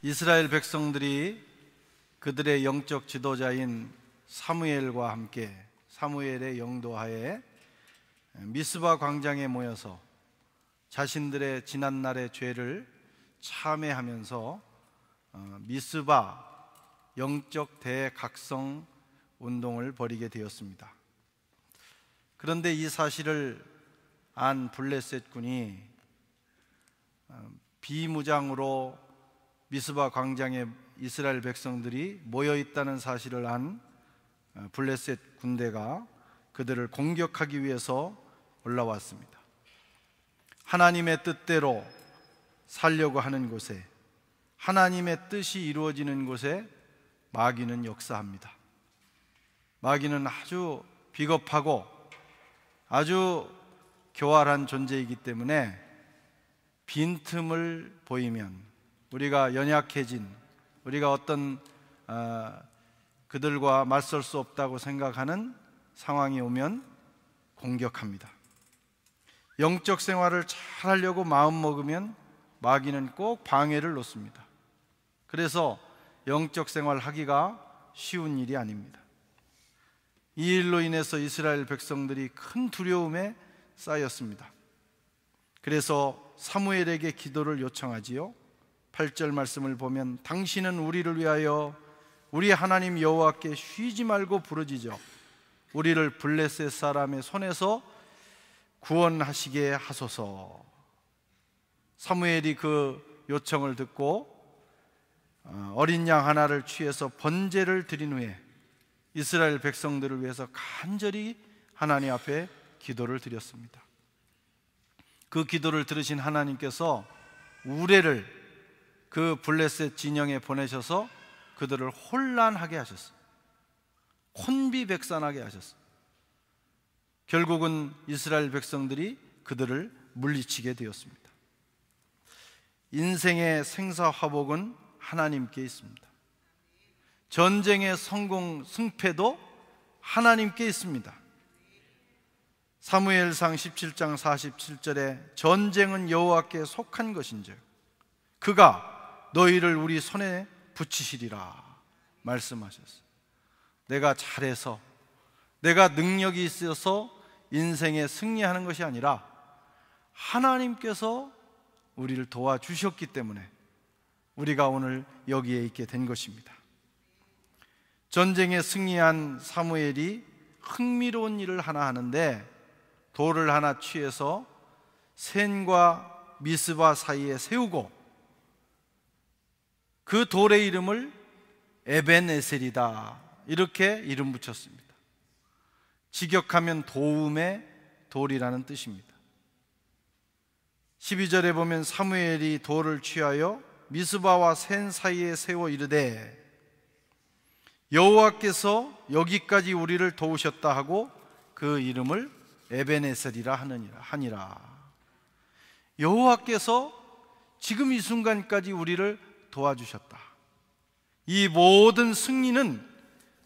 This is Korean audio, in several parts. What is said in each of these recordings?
이스라엘 백성들이 그들의 영적 지도자인 사무엘과 함께 사무엘의 영도하에 미스바 광장에 모여서 자신들의 지난날의 죄를 참회하면서 미스바 영적 대각성 운동을 벌이게 되었습니다. 그런데 이 사실을 안 블레셋 군이 비무장으로 미스바 광장에 이스라엘 백성들이 모여 있다는 사실을 안 블레셋 군대가 그들을 공격하기 위해서 올라왔습니다. 하나님의 뜻대로 살려고 하는 곳에, 하나님의 뜻이 이루어지는 곳에 마귀는 역사합니다. 마귀는 아주 비겁하고 아주 교활한 존재이기 때문에 빈틈을 보이면, 우리가 연약해진, 우리가 어떤 그들과 맞설 수 없다고 생각하는 상황이 오면 공격합니다. 영적 생활을 잘 하려고 마음먹으면 마귀는 꼭 방해를 놓습니다. 그래서 영적 생활 하기가 쉬운 일이 아닙니다. 이 일로 인해서 이스라엘 백성들이 큰 두려움에 쌓였습니다. 그래서 사무엘에게 기도를 요청하지요. 8절 말씀을 보면, 당신은 우리를 위하여 우리 하나님 여호와께 쉬지 말고 부르짖어 우리를 블레셋 사람의 손에서 구원하시게 하소서. 사무엘이 그 요청을 듣고 어린 양 하나를 취해서 번제를 드린 후에 이스라엘 백성들을 위해서 간절히 하나님 앞에 기도를 드렸습니다. 그 기도를 들으신 하나님께서 우레를 그 블레셋 진영에 보내셔서 그들을 혼란하게 하셨어요. 혼비백산하게 하셨어요. 결국은 이스라엘 백성들이 그들을 물리치게 되었습니다. 인생의 생사화복은 하나님께 있습니다. 전쟁의 성공, 승패도 하나님께 있습니다. 사무엘상 17장 47절에 전쟁은 여호와께 속한 것인즉 그가 너희를 우리 손에 붙이시리라 말씀하셨어요. 내가 잘해서, 내가 능력이 있어서 인생에 승리하는 것이 아니라 하나님께서 우리를 도와주셨기 때문에 우리가 오늘 여기에 있게 된 것입니다. 전쟁에 승리한 사무엘이 흥미로운 일을 하나 하는데, 돌을 하나 취해서 센과 미스바 사이에 세우고 그 돌의 이름을 에벤에셀이다 이렇게 이름 붙였습니다. 직역하면 도움의 돌이라는 뜻입니다. 12절에 보면 사무엘이 돌을 취하여 미스바와 센 사이에 세워 이르되 여호와께서 여기까지 우리를 도우셨다 하고 그 이름을 에벤에셀이라 하니라. 여호와께서 지금 이 순간까지 우리를 도와주셨다. 이 모든 승리는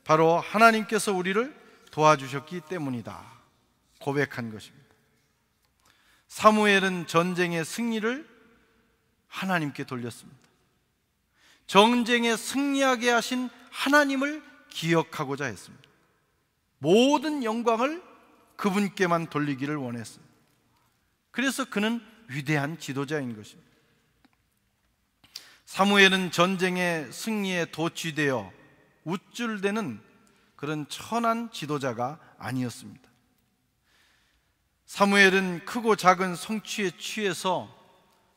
바로 하나님께서 우리를 도와주셨기 때문이다 고백한 것입니다. 사무엘은 전쟁의 승리를 하나님께 돌렸습니다. 전쟁에 승리하게 하신 하나님을 기억하고자 했습니다. 모든 영광을 그분께만 돌리기를 원했어요. 그래서 그는 위대한 지도자인 것입니다. 사무엘은 전쟁의 승리에 도취되어 우쭐대는 그런 천한 지도자가 아니었습니다. 사무엘은 크고 작은 성취에 취해서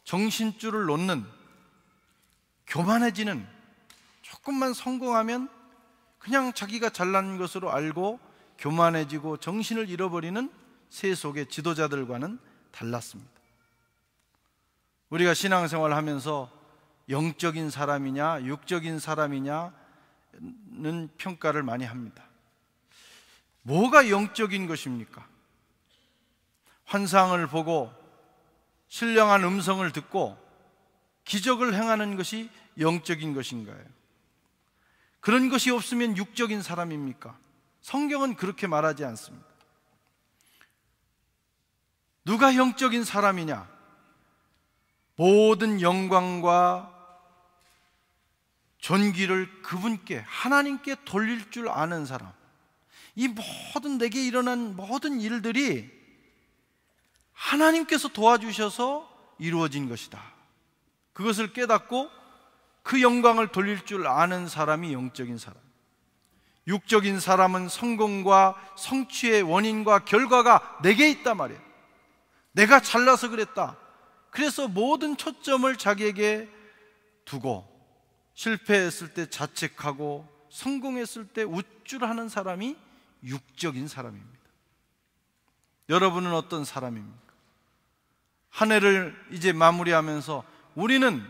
정신줄을 놓는, 교만해지는, 조금만 성공하면 그냥 자기가 잘난 것으로 알고 교만해지고 정신을 잃어버리는 세속의 지도자들과는 달랐습니다. 우리가 신앙생활을 하면서 영적인 사람이냐 육적인 사람이냐는 평가를 많이 합니다. 뭐가 영적인 것입니까? 환상을 보고 신령한 음성을 듣고 기적을 행하는 것이 영적인 것인가요? 그런 것이 없으면 육적인 사람입니까? 성경은 그렇게 말하지 않습니다. 누가 영적인 사람이냐? 모든 영광과 존귀를 그분께, 하나님께 돌릴 줄 아는 사람, 이 모든 내게 일어난 모든 일들이 하나님께서 도와주셔서 이루어진 것이다, 그것을 깨닫고 그 영광을 돌릴 줄 아는 사람이 영적인 사람. 육적인 사람은 성공과 성취의 원인과 결과가 내게 있단 말이에요. 내가 잘나서 그랬다, 그래서 모든 초점을 자기에게 두고 실패했을 때 자책하고 성공했을 때 우쭐하는 사람이 육적인 사람입니다. 여러분은 어떤 사람입니까? 한 해를 이제 마무리하면서 우리는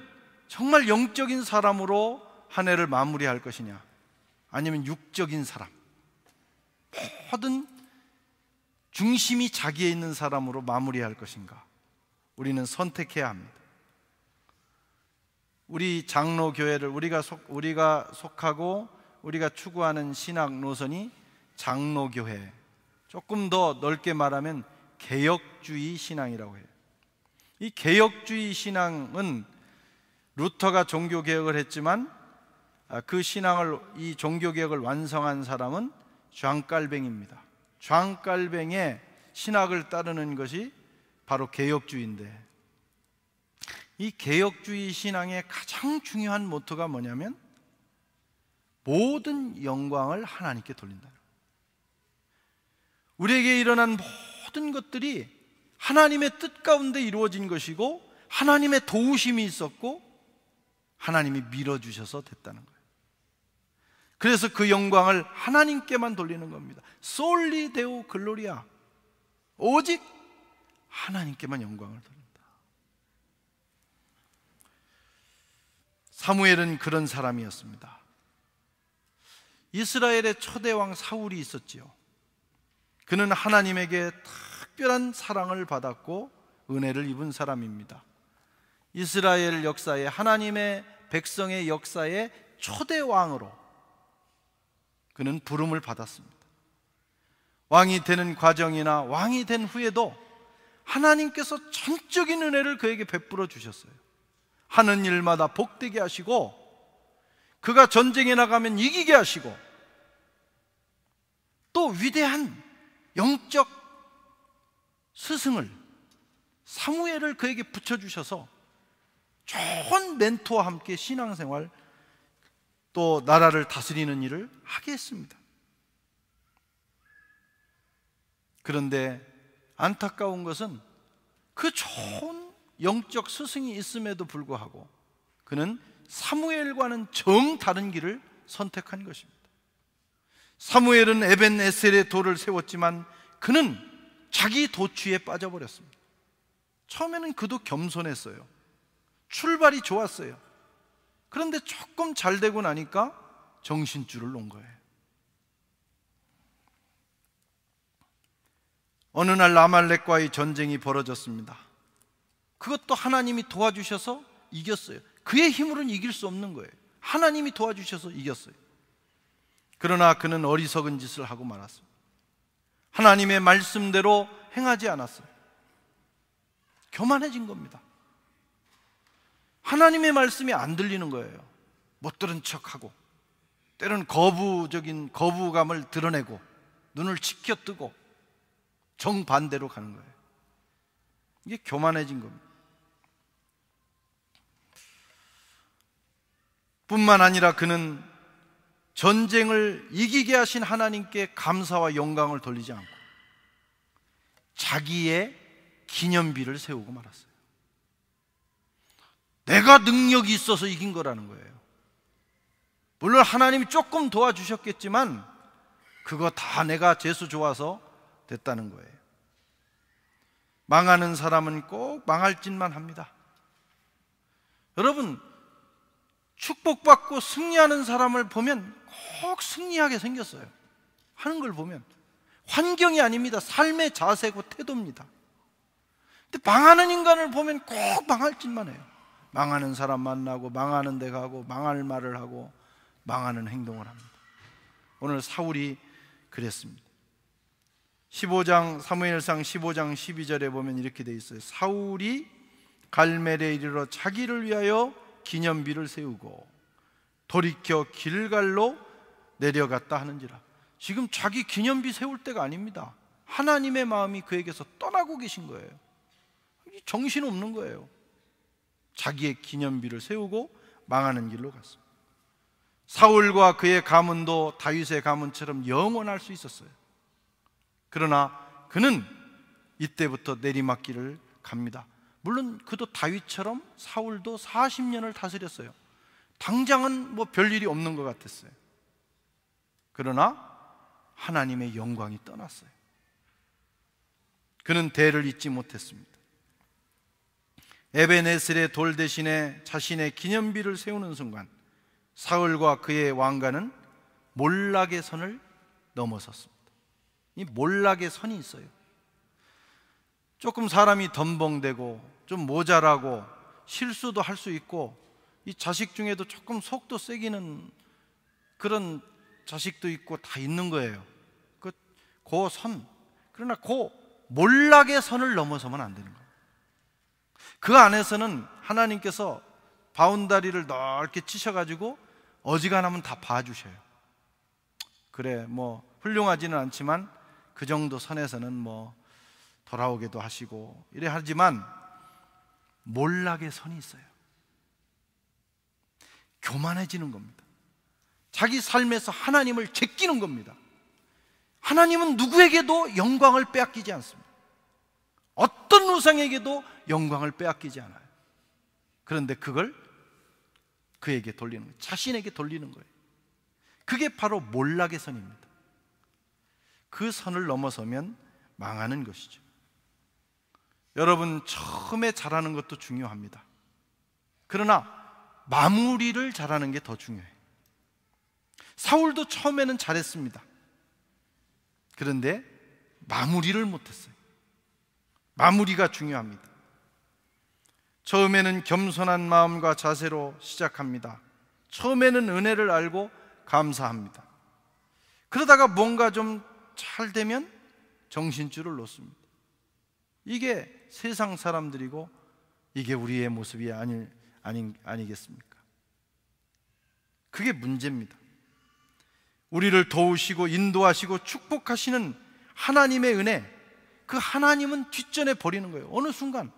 정말 영적인 사람으로 한 해를 마무리할 것이냐, 아니면 육적인 사람, 모든 중심이 자기에 있는 사람으로 마무리할 것인가? 우리는 선택해야 합니다. 우리 장로교회를 우리가 속하고 우리가 추구하는 신학 노선이 장로교회, 조금 더 넓게 말하면 개혁주의 신앙이라고 해요. 이 개혁주의 신앙은 루터가 종교개혁을 했지만 그 신앙을, 이 종교개혁을 완성한 사람은 장깔뱅입니다. 장깔뱅의 신학을 따르는 것이 바로 개혁주의인데, 이 개혁주의 신앙의 가장 중요한 모토가 뭐냐면 모든 영광을 하나님께 돌린다. 우리에게 일어난 모든 것들이 하나님의 뜻 가운데 이루어진 것이고 하나님의 도우심이 있었고 하나님이 밀어주셔서 됐다는 거예요. 그래서 그 영광을 하나님께만 돌리는 겁니다. 솔리 데오 글로리아, 오직 하나님께만 영광을 돌린다. 사무엘은 그런 사람이었습니다. 이스라엘의 초대왕 사울이 있었지요. 그는 하나님에게 특별한 사랑을 받았고 은혜를 입은 사람입니다. 이스라엘 역사에, 하나님의 백성의 역사에 초대왕으로 그는 부름을 받았습니다. 왕이 되는 과정이나 왕이 된 후에도 하나님께서 전적인 은혜를 그에게 베풀어 주셨어요. 하는 일마다 복되게 하시고, 그가 전쟁에 나가면 이기게 하시고, 또 위대한 영적 스승을, 사무엘을 그에게 붙여주셔서 좋은 멘토와 함께 신앙생활, 또 나라를 다스리는 일을 하게 했습니다. 그런데 안타까운 것은 그 좋은 영적 스승이 있음에도 불구하고 그는 사무엘과는 정 다른 길을 선택한 것입니다. 사무엘은 에벤 에셀의 돌을 세웠지만 그는 자기 도취에 빠져버렸습니다. 처음에는 그도 겸손했어요. 출발이 좋았어요. 그런데 조금 잘 되고 나니까 정신줄을 놓은 거예요. 어느 날 아말렉과의 전쟁이 벌어졌습니다. 그것도 하나님이 도와주셔서 이겼어요. 그의 힘으로는 이길 수 없는 거예요. 하나님이 도와주셔서 이겼어요. 그러나 그는 어리석은 짓을 하고 말았습니다. 하나님의 말씀대로 행하지 않았어요. 교만해진 겁니다. 하나님의 말씀이 안 들리는 거예요. 못 들은 척하고, 때로는 거부감을 드러내고 눈을 치켜뜨고 정반대로 가는 거예요. 이게 교만해진 겁니다. 뿐만 아니라 그는 전쟁을 이기게 하신 하나님께 감사와 영광을 돌리지 않고 자기의 기념비를 세우고 말았어요. 내가 능력이 있어서 이긴 거라는 거예요. 물론 하나님이 조금 도와주셨겠지만 그거 다 내가 재수 좋아서 됐다는 거예요. 망하는 사람은 꼭 망할 짓만 합니다. 여러분, 축복받고 승리하는 사람을 보면 꼭 승리하게 생겼어요. 하는 걸 보면 환경이 아닙니다. 삶의 자세고 태도입니다. 근데 망하는 인간을 보면 꼭 망할 짓만 해요. 망하는 사람 만나고 망하는 데 가고 망할 말을 하고 망하는 행동을 합니다. 오늘 사울이 그랬습니다. 15장 사무엘상 15장 12절에 보면 이렇게 돼 있어요. 사울이 갈멜에 이르러 자기를 위하여 기념비를 세우고 돌이켜 길갈로 내려갔다 하는지라. 지금 자기 기념비 세울 때가 아닙니다. 하나님의 마음이 그에게서 떠나고 계신 거예요. 정신없는 거예요. 자기의 기념비를 세우고 망하는 길로 갔습니다. 사울과 그의 가문도 다윗의 가문처럼 영원할 수 있었어요. 그러나 그는 이때부터 내리막길을 갑니다. 물론 그도 다윗처럼 사울도 40년을 다스렸어요. 당장은 뭐 별일이 없는 것 같았어요. 그러나 하나님의 영광이 떠났어요. 그는 대를 잊지 못했습니다. 에벤에셀의 돌 대신에 자신의 기념비를 세우는 순간 사울과 그의 왕가는 몰락의 선을 넘어섰습니다. 이 몰락의 선이 있어요. 조금 사람이 덤벙대고 좀 모자라고 실수도 할 수 있고, 이 자식 중에도 조금 속도 세기는 그런 자식도 있고 다 있는 거예요. 그 선, 그러나 그 몰락의 선을 넘어서면 안 되는 거예요. 그 안에서는 하나님께서 바운다리를 넓게 치셔가지고 어지간하면 다 봐주셔요. 그래, 뭐 훌륭하지는 않지만 그 정도 선에서는 뭐 돌아오게도 하시고 이래 하지만 몰락의 선이 있어요. 교만해지는 겁니다. 자기 삶에서 하나님을 제끼는 겁니다. 하나님은 누구에게도 영광을 빼앗기지 않습니다. 어떤 우상에게도 영광을 빼앗기지 않아요. 그런데 그걸 그에게 돌리는 거예요. 자신에게 돌리는 거예요. 그게 바로 몰락의 선입니다. 그 선을 넘어서면 망하는 것이죠. 여러분, 처음에 잘하는 것도 중요합니다. 그러나 마무리를 잘하는 게 더 중요해요. 사울도 처음에는 잘했습니다. 그런데 마무리를 못했어요. 마무리가 중요합니다. 처음에는 겸손한 마음과 자세로 시작합니다. 처음에는 은혜를 알고 감사합니다. 그러다가 뭔가 좀 잘 되면 정신줄을 놓습니다. 이게 세상 사람들이고 이게 우리의 모습이 아니겠습니까? 그게 문제입니다. 우리를 도우시고 인도하시고 축복하시는 하나님의 은혜, 그 하나님은 뒷전에 버리는 거예요. 어느 순간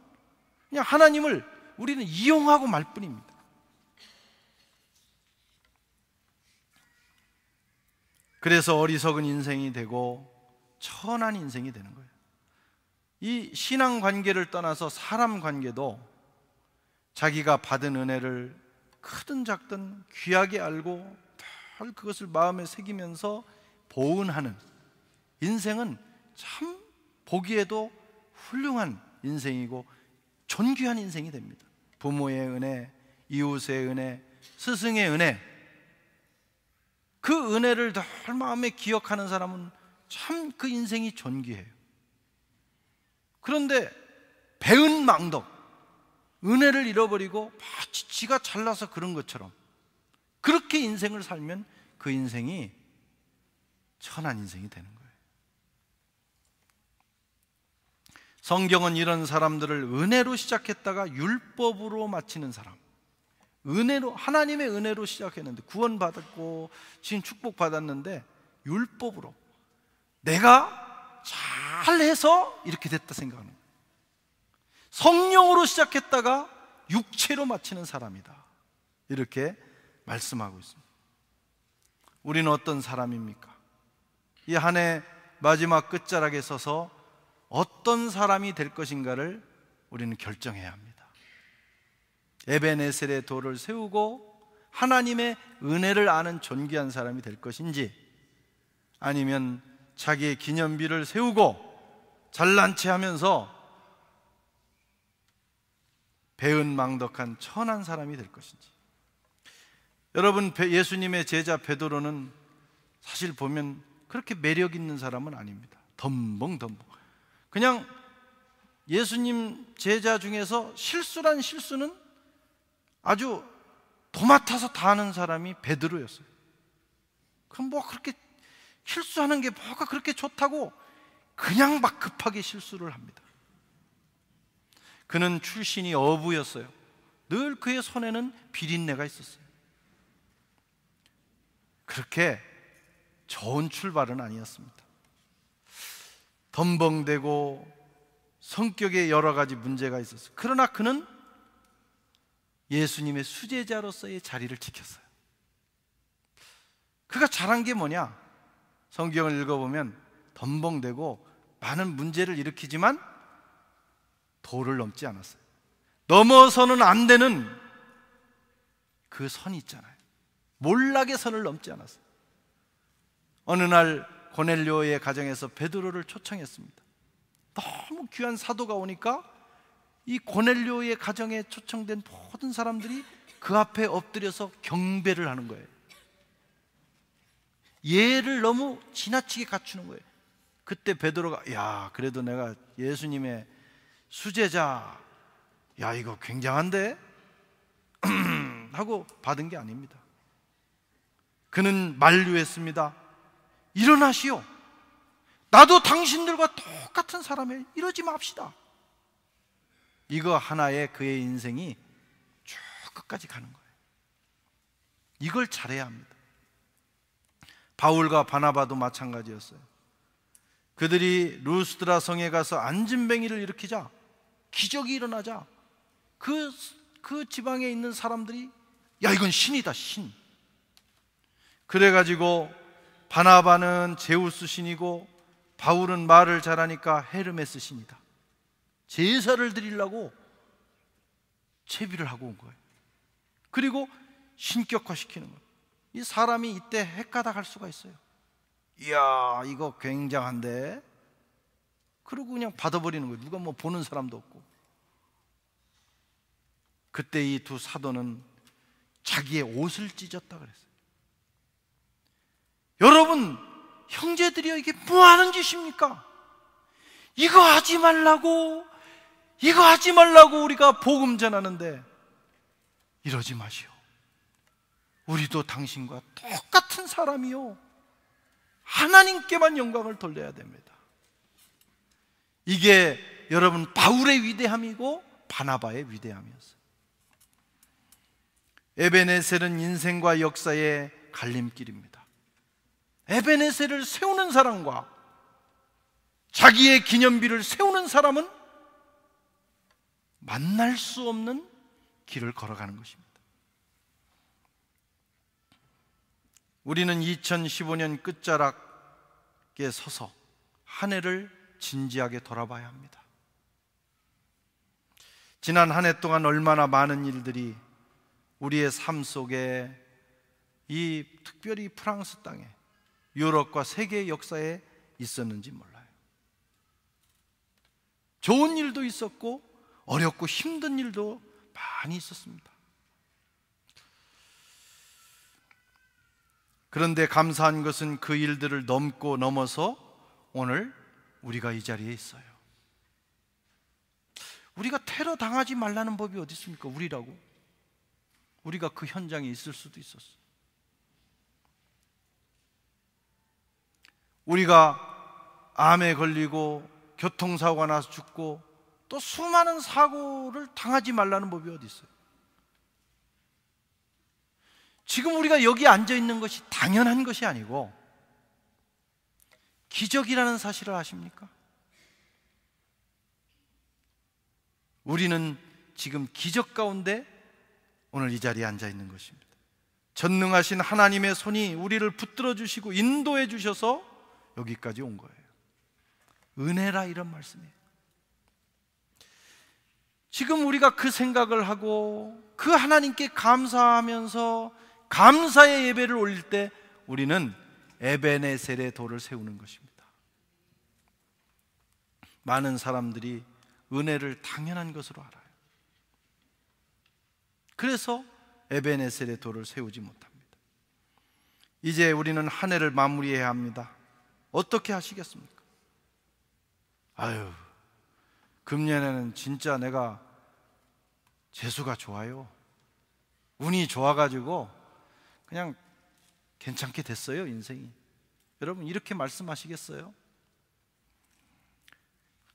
그냥 하나님을 우리는 이용하고 말 뿐입니다. 그래서 어리석은 인생이 되고 천한 인생이 되는 거예요. 이 신앙 관계를 떠나서 사람 관계도 자기가 받은 은혜를 크든 작든 귀하게 알고 늘 그것을 마음에 새기면서 보은하는 인생은 참 보기에도 훌륭한 인생이고 존귀한 인생이 됩니다. 부모의 은혜, 이웃의 은혜, 스승의 은혜, 그 은혜를 늘 마음에 기억하는 사람은 참 그 인생이 존귀해요. 그런데 배은망덕, 은혜를 잃어버리고 마치 지가 잘나서 그런 것처럼 그렇게 인생을 살면 그 인생이 천한 인생이 되는 거예요. 성경은 이런 사람들을 은혜로 시작했다가 율법으로 마치는 사람, 은혜로, 하나님의 은혜로 시작했는데 구원받았고 지금 축복받았는데 율법으로 내가 잘해서 이렇게 됐다 생각하는 거예요. 성령으로 시작했다가 육체로 마치는 사람이다, 이렇게 말씀하고 있습니다. 우리는 어떤 사람입니까? 이 한 해 마지막 끝자락에 서서 어떤 사람이 될 것인가를 우리는 결정해야 합니다. 에벤에셀의 돌을 세우고 하나님의 은혜를 아는 존귀한 사람이 될 것인지, 아니면 자기의 기념비를 세우고 잘난 체 하면서 배은망덕한 천한 사람이 될 것인지. 여러분, 예수님의 제자 베드로는 사실 보면 그렇게 매력 있는 사람은 아닙니다. 덤벙덤벙 그냥 예수님 제자 중에서 실수란 실수는 아주 도맡아서 다 하는 사람이 베드로였어요. 그럼 뭐 그렇게 실수하는 게 뭐가 그렇게 좋다고 그냥 막 급하게 실수를 합니다. 그는 출신이 어부였어요. 늘 그의 손에는 비린내가 있었어요. 그렇게 좋은 출발은 아니었습니다. 덤벙대고 성격에 여러 가지 문제가 있었어요. 그러나 그는 예수님의 수제자로서의 자리를 지켰어요. 그가 잘한 게 뭐냐? 성경을 읽어보면 덤벙대고 많은 문제를 일으키지만 도를 넘지 않았어요. 넘어서는 안 되는 그 선이 있잖아요. 몰락의 선을 넘지 않았어요. 어느 날 고넬료의 가정에서 베드로를 초청했습니다. 너무 귀한 사도가 오니까 이 고넬료의 가정에 초청된 모든 사람들이 그 앞에 엎드려서 경배를 하는 거예요. 예를 너무 지나치게 갖추는 거예요. 그때 베드로가 야, 그래도 내가 예수님의 수제자, 야, 이거 굉장한데? 하고 받은 게 아닙니다. 그는 만류했습니다. 일어나시오. 나도 당신들과 똑같은 사람이에요. 이러지 맙시다. 이거 하나에 그의 인생이 쭉 끝까지 가는 거예요. 이걸 잘해야 합니다. 바울과 바나바도 마찬가지였어요. 그들이 루스드라 성에 가서 안진뱅이를 일으키자, 기적이 일어나자 그 지방에 있는 사람들이 야, 이건 신이다, 신. 그래가지고 바나바는 제우스 신이고 바울은 말을 잘하니까 헤르메스 신이다. 제사를 드리려고 채비를 하고 온 거예요. 그리고 신격화시키는 거예요. 이 사람이 이때 헷가닥할 수가 있어요. 이야, 이거 굉장한데? 그러고 그냥 받아버리는 거예요. 누가 뭐 보는 사람도 없고. 그때 이 두 사도는 자기의 옷을 찢었다 그랬어요. 여러분, 형제들이여, 이게 뭐 하는 짓입니까? 이거 하지 말라고 우리가 복음 전하는데 이러지 마시오. 우리도 당신과 똑같은 사람이요, 하나님께만 영광을 돌려야 됩니다. 이게 여러분 바울의 위대함이고 바나바의 위대함이었어요. 에베네셀은 인생과 역사의 갈림길입니다. 에베네셀을 세우는 사람과 자기의 기념비를 세우는 사람은 만날 수 없는 길을 걸어가는 것입니다. 우리는 2015년 끝자락에 서서 한 해를 진지하게 돌아봐야 합니다. 지난 한 해 동안 얼마나 많은 일들이 우리의 삶 속에, 이 특별히 프랑스 땅에, 유럽과 세계의 역사에 있었는지 몰라요. 좋은 일도 있었고 어렵고 힘든 일도 많이 있었습니다. 그런데 감사한 것은 그 일들을 넘고 넘어서 오늘 우리가 이 자리에 있어요. 우리가 테러 당하지 말라는 법이 어디 있습니까? 우리가 그 현장에 있을 수도 있었어요. 우리가 암에 걸리고 교통사고가 나서 죽고 또 수많은 사고를 당하지 말라는 법이 어디 있어요? 지금 우리가 여기 앉아 있는 것이 당연한 것이 아니고 기적이라는 사실을 아십니까? 우리는 지금 기적 가운데 오늘 이 자리에 앉아 있는 것입니다. 전능하신 하나님의 손이 우리를 붙들어 주시고 인도해 주셔서 여기까지 온 거예요. 은혜라, 이런 말씀이에요. 지금 우리가 그 생각을 하고 그 하나님께 감사하면서 감사의 예배를 올릴 때 우리는 에베네셀의 돌을 세우는 것입니다. 많은 사람들이 은혜를 당연한 것으로 알아요. 그래서 에베네셀의 돌을 세우지 못합니다. 이제 우리는 한 해를 마무리해야 합니다. 어떻게 하시겠습니까? 아유, 금년에는 진짜 내가 재수가 좋아요, 운이 좋아가지고 그냥 괜찮게 됐어요, 인생이. 여러분, 이렇게 말씀하시겠어요?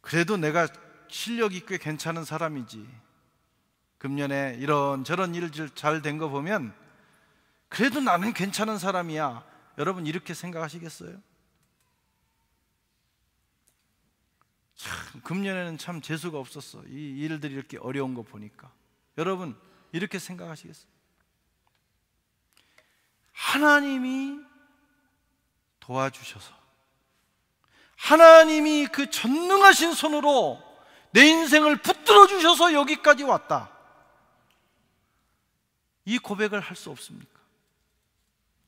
그래도 내가 실력이 꽤 괜찮은 사람이지, 금년에 이런저런 일들 잘 된 거 보면 그래도 나는 괜찮은 사람이야, 여러분 이렇게 생각하시겠어요? 참 금년에는 참 재수가 없었어. 이 일들이 이렇게 어려운 거 보니까. 여러분 이렇게 생각하시겠어요? 하나님이 도와주셔서, 하나님이 그 전능하신 손으로 내 인생을 붙들어 주셔서 여기까지 왔다, 이 고백을 할 수 없습니까?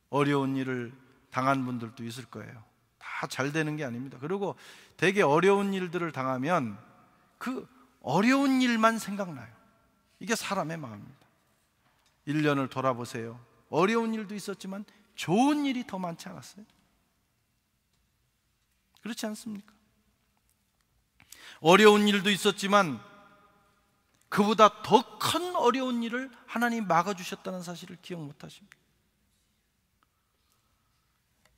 어려운 일을 당한 분들도 있을 거예요. 다 잘 되는 게 아닙니다. 그리고 되게 어려운 일들을 당하면 그 어려운 일만 생각나요. 이게 사람의 마음입니다. 1년을 돌아보세요. 어려운 일도 있었지만 좋은 일이 더 많지 않았어요? 그렇지 않습니까? 어려운 일도 있었지만 그보다 더 큰 어려운 일을 하나님 막아주셨다는 사실을 기억 못하십니까?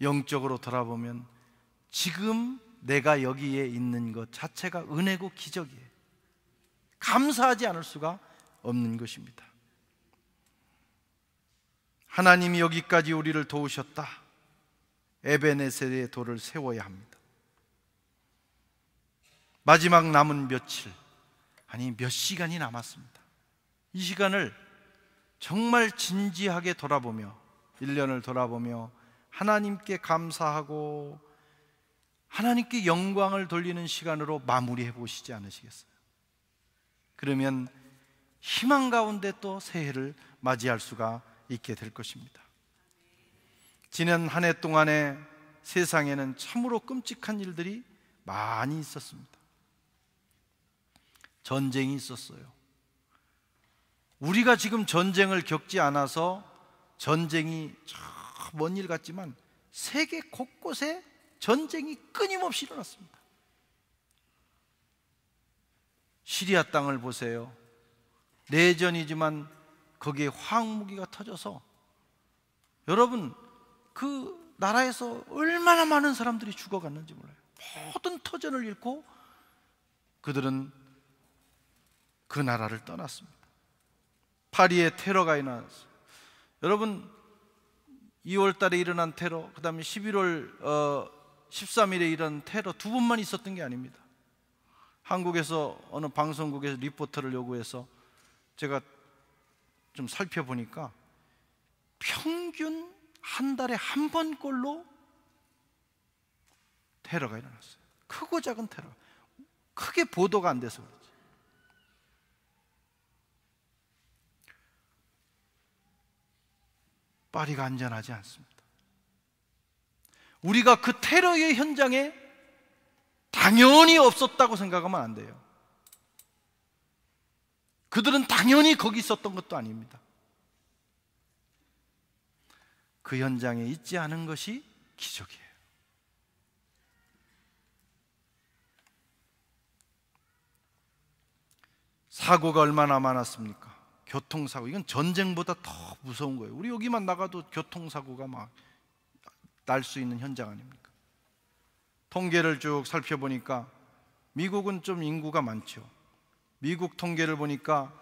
영적으로 돌아보면 지금 내가 여기에 있는 것 자체가 은혜고 기적이에요. 감사하지 않을 수가 없는 것입니다. 하나님이 여기까지 우리를 도우셨다. 에베네셀의 돌을 세워야 합니다. 마지막 남은 며칠, 아니 몇 시간이 남았습니다. 이 시간을 정말 진지하게 돌아보며, 1년을 돌아보며 하나님께 감사하고 하나님께 영광을 돌리는 시간으로 마무리해 보시지 않으시겠어요? 그러면 희망 가운데 또 새해를 맞이할 수가 있게 될 것입니다. 지난 한 해 동안에 세상에는 참으로 끔찍한 일들이 많이 있었습니다. 전쟁이 있었어요. 우리가 지금 전쟁을 겪지 않아서 전쟁이 먼 일 같지만 세계 곳곳에 전쟁이 끊임없이 일어났습니다. 시리아 땅을 보세요. 내전이지만 거기에 화학무기가 터져서 여러분 그 나라에서 얼마나 많은 사람들이 죽어갔는지 몰라요. 모든 터전을 잃고 그들은 그 나라를 떠났습니다. 파리에 테러가 일어났어요. 여러분 2월 달에 일어난 테러, 그 다음에 11월 13일에 일어난 테러 두 번만 있었던 게 아닙니다. 한국에서 어느 방송국에서 리포터를 요구해서 제가 좀 살펴보니까 평균 한 달에 한 번꼴로 테러가 일어났어요. 크고 작은 테러. 크게 보도가 안 돼서 그렇지. 파리가 안전하지 않습니다. 우리가 그 테러의 현장에 당연히 없었다고 생각하면 안 돼요. 그들은 당연히 거기 있었던 것도 아닙니다. 그 현장에 있지 않은 것이 기적이에요. 사고가 얼마나 많았습니까? 교통사고, 이건 전쟁보다 더 무서운 거예요. 우리 여기만 나가도 교통사고가 막 날 수 있는 현장 아닙니까? 통계를 쭉 살펴보니까 미국은 좀 인구가 많죠. 미국 통계를 보니까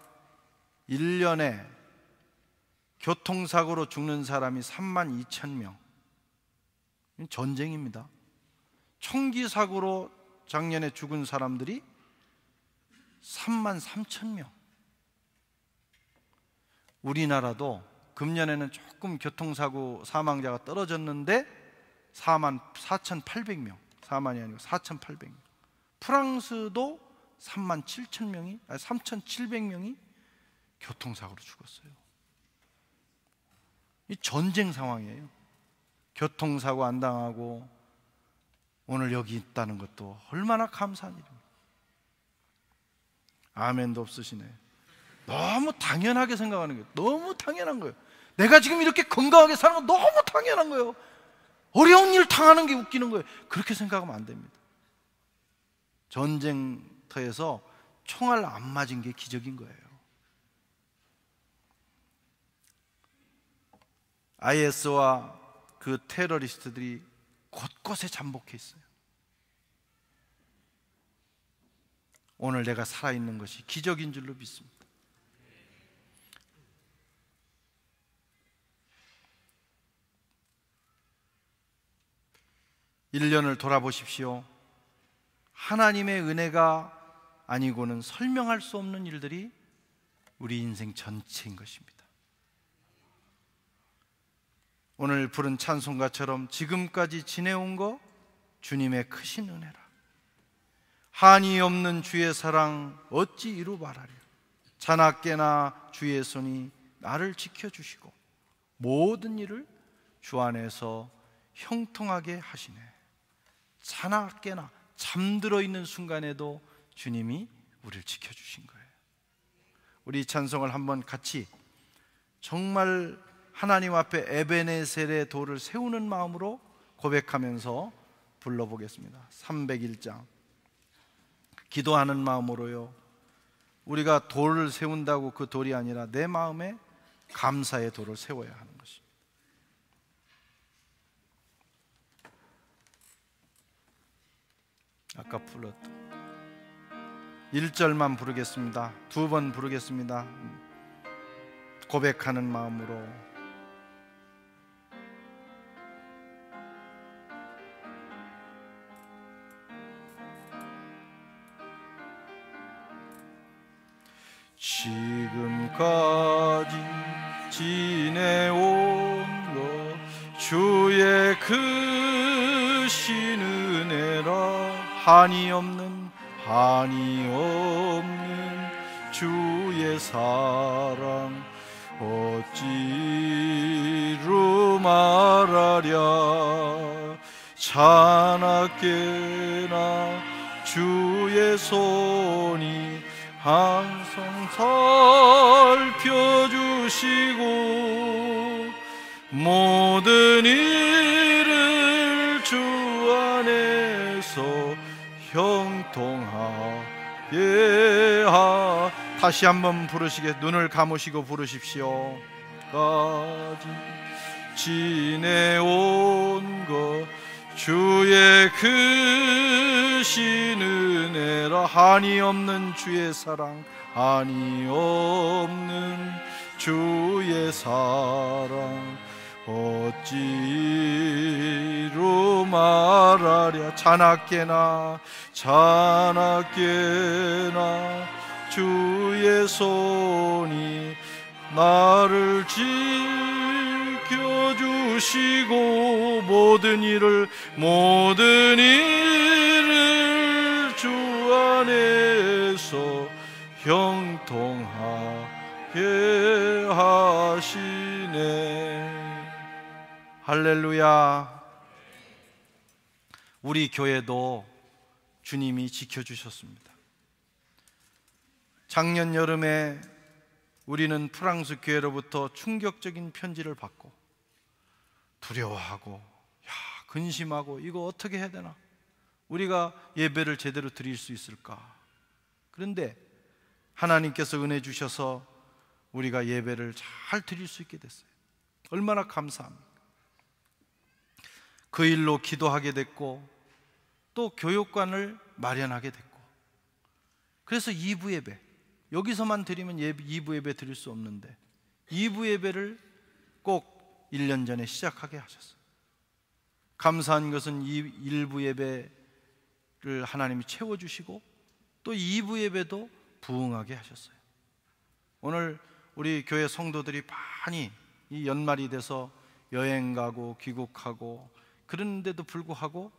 1년에 교통사고로 죽는 사람이 32,000명. 전쟁입니다. 총기 사고로 작년에 죽은 사람들이 33,000명. 우리나라도 금년에는 조금 교통사고 사망자가 떨어졌는데 44,800명, 4만이 아니고 4,800명. 프랑스도 37,000명이, 아니 3,700명이 교통사고로 죽었어요. 이 전쟁 상황이에요. 교통사고 안 당하고 오늘 여기 있다는 것도 얼마나 감사한 일입니다. 아멘도 없으시네. 너무 당연하게 생각하는 거예요. 너무 당연한 거예요. 내가 지금 이렇게 건강하게 사는 건 너무 당연한 거예요. 어려운 일 당하는 게 웃기는 거예요. 그렇게 생각하면 안 됩니다. 전쟁터에서 총알 안 맞은 게 기적인 거예요. IS와 그 테러리스트들이 곳곳에 잠복해 있어요. 오늘 내가 살아있는 것이 기적인 줄로 믿습니다. 1년을 돌아보십시오. 하나님의 은혜가 아니고는 설명할 수 없는 일들이 우리 인생 전체인 것입니다. 오늘 부른 찬송가처럼 지금까지 지내온 거 주님의 크신 은혜라. 한이 없는 주의 사랑 어찌 이루 말하랴. 자나깨나 주의 손이 나를 지켜주시고 모든 일을 주 안에서 형통하게 하시네. 자나깨나 잠들어 있는 순간에도 주님이 우리를 지켜주신 거예요. 우리 찬송을 한번 같이 정말 하나님 앞에 에베네셀의 돌을 세우는 마음으로 고백하면서 불러보겠습니다. 301장. 기도하는 마음으로요. 우리가 돌을 세운다고 그 돌이 아니라 내 마음에 감사의 돌을 세워야 하는 것입니다. 아까 불렀던 1절만 부르겠습니다. 2번 부르겠습니다. 고백하는 마음으로. 지금까지 지내온 것 주의 크신 은혜라. 한이 없는 주의 사랑 어찌로 말하랴. 자나깨나 주의 손이 항상 살펴주시고 모든 일을 주 안에서 형통하게 하. 다시 한번 부르시게. 눈을 감으시고 부르십시오. 까지 지내온 것 주의 크신 은혜라. 한이 없는 주의 사랑 한이 없는 주의 사랑 어찌로 말하랴. 자나깨나 주의 손이 나를 지켜주시고 모든 일을 주 안에서 형통하게 하시네. 할렐루야. 우리 교회도 주님이 지켜주셨습니다. 작년 여름에 우리는 프랑스 교회로부터 충격적인 편지를 받고 두려워하고 근심하고 이거 어떻게 해야 되나? 우리가 예배를 제대로 드릴 수 있을까? 그런데 하나님께서 은혜 주셔서 우리가 예배를 잘 드릴 수 있게 됐어요. 얼마나 감사합니까? 그 일로 기도하게 됐고 또 교육관을 마련하게 됐고, 그래서 2부 예배, 여기서만 드리면 2부 예배 드릴 수 없는데 2부 예배를 꼭 1년 전에 시작하게 하셨어요. 감사한 것은 1부 예배를 하나님이 채워주시고 또 2부 예배도 부응하게 하셨어요. 오늘 우리 교회 성도들이 많이 이 연말이 돼서 여행 가고 귀국하고 그런데도 불구하고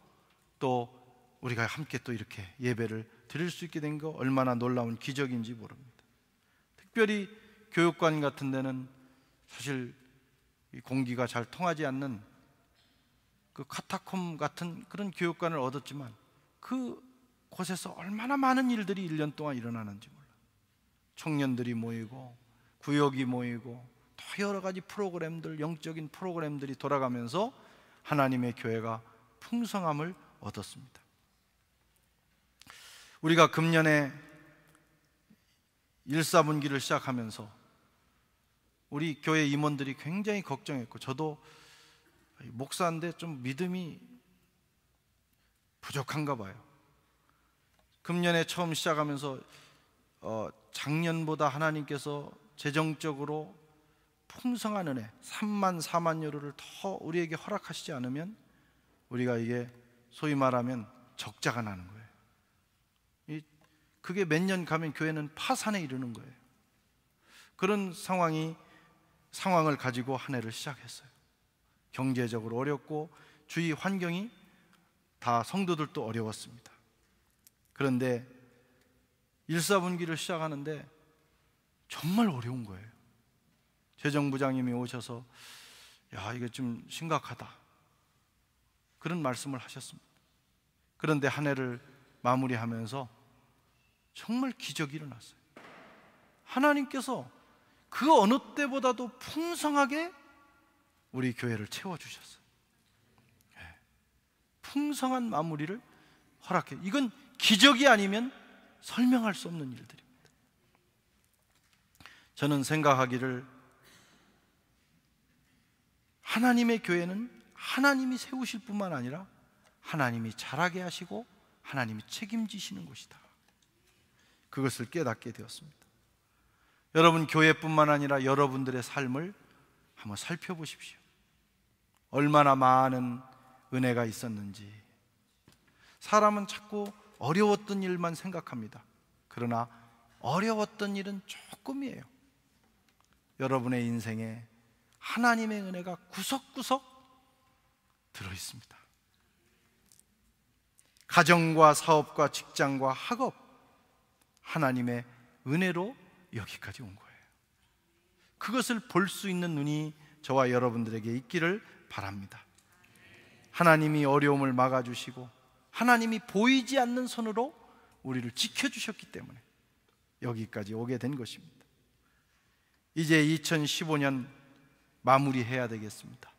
또 우리가 함께 또 이렇게 예배를 드릴 수 있게 된 거 얼마나 놀라운 기적인지 모릅니다. 특별히 교육관 같은 데는 사실 이 공기가 잘 통하지 않는 그 카타콤 같은 그런 교육관을 얻었지만 그 곳에서 얼마나 많은 일들이 1년 동안 일어나는지 몰라요. 청년들이 모이고 구역이 모이고 또 여러 가지 프로그램들, 영적인 프로그램들이 돌아가면서 하나님의 교회가 풍성함을 얻었습니다. 우리가 금년에 1사분기를 시작하면서 우리 교회 임원들이 굉장히 걱정했고, 저도 목사인데 좀 믿음이 부족한가 봐요. 금년에 처음 시작하면서 작년보다 하나님께서 재정적으로 풍성한 은혜 3만 4만 유로를 더 우리에게 허락하시지 않으면 우리가 이게 소위 말하면 적자가 나는 거예요. 그게 몇 년 가면 교회는 파산에 이르는 거예요. 그런 상황을 가지고 한 해를 시작했어요. 경제적으로 어렵고 주위 환경이 다 성도들도 어려웠습니다. 그런데 일사분기를 시작하는데 정말 어려운 거예요. 재정부장님이 오셔서 야, 이거 좀 심각하다, 그런 말씀을 하셨습니다. 그런데 한 해를 마무리하면서 정말 기적이 일어났어요. 하나님께서 그 어느 때보다도 풍성하게 우리 교회를 채워주셨어요. 풍성한 마무리를 허락해요. 이건 기적이 아니면 설명할 수 없는 일들입니다. 저는 생각하기를 하나님의 교회는 하나님이 세우실 뿐만 아니라 하나님이 자라게 하시고 하나님이 책임지시는 곳이다, 그것을 깨닫게 되었습니다. 여러분 교회뿐만 아니라 여러분들의 삶을 한번 살펴보십시오. 얼마나 많은 은혜가 있었는지. 사람은 자꾸 어려웠던 일만 생각합니다. 그러나 어려웠던 일은 조금이에요. 여러분의 인생에 하나님의 은혜가 구석구석 들어있습니다. 가정과 사업과 직장과 학업, 하나님의 은혜로 여기까지 온 거예요. 그것을 볼 수 있는 눈이 저와 여러분들에게 있기를 바랍니다. 하나님이 어려움을 막아주시고 하나님이 보이지 않는 손으로 우리를 지켜주셨기 때문에 여기까지 오게 된 것입니다. 이제 2015년 마무리해야 되겠습니다.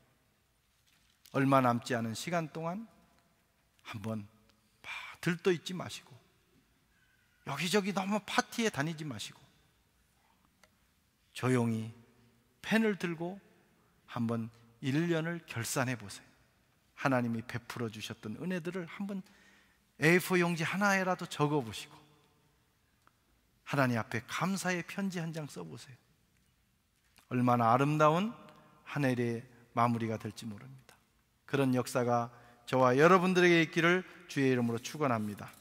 얼마 남지 않은 시간 동안 한번 들떠 있지 마시고 여기저기 너무 파티에 다니지 마시고 조용히 펜을 들고 한번 1년을 결산해 보세요. 하나님이 베풀어 주셨던 은혜들을 한번 A4 용지 하나에라도 적어 보시고 하나님 앞에 감사의 편지 한 장 써보세요. 얼마나 아름다운 한 해의 마무리가 될지 모릅니다. 그런 역사가 저와 여러분들에게 있기를 주의 이름으로 축원합니다.